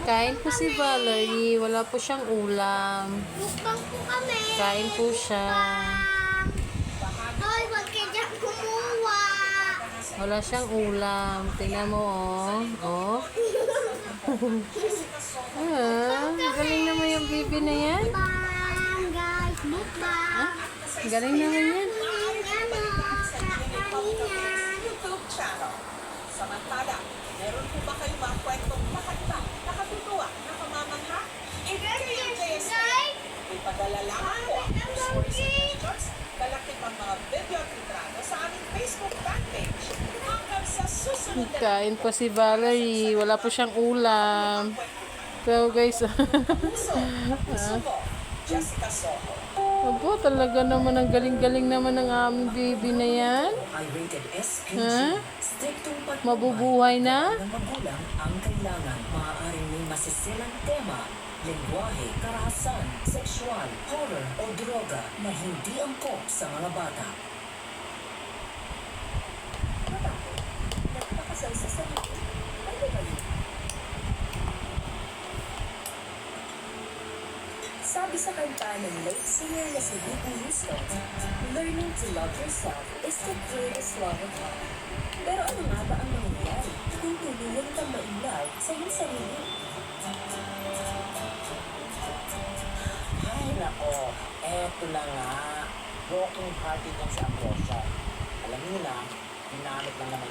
Kain po si Valerie. Wala po siyang ulam. Mukbang po kami. Kain po siya. Hoy, wag ka dyan kumuha. Wala siyang ulam. Tingnan mo, oh. Oh. Galing naman yung baby na yan. Mukbang, guys. Mukbang. Galing naman yan. YouTube channel. Samantala, meron po ba kayong mga kwentong kakaiba, nakatutuwa, nakamamangha? I-video this ipadala lamang po ang stories and pictures, kalakip ang mga video at litrato sa aming Facebook fanpage. Hanggang sa susunod na Kain pa si Valerie. Wala po siyang ulam. So guys, puso, puso mo, Jessica Soho. opo, talaga naman ang galing-galing naman ng aming baby na yan. I-rated SPG. Ha? Striktong pagmamahal Mabubuhay na? ng magulang ang kailangan. Maaaring may masisilang tema, lengguwahe, karahasan, sexual, horror o droga na hindi angkop sa mga bata. Matakot, nagpakasal sa sarili. Ano ba yun? Sabi sa kanta ng late singer na si Whitney Houston, learning to love yourself is the greatest love of all. Pero ano nga ba ang mangyayari kung tulungan kang ma-inlove sa iyong sarili? Ay, nako. Eto na nga. Broken hearted yan si Ambrosio. Alam niyo na, ginamit lang naman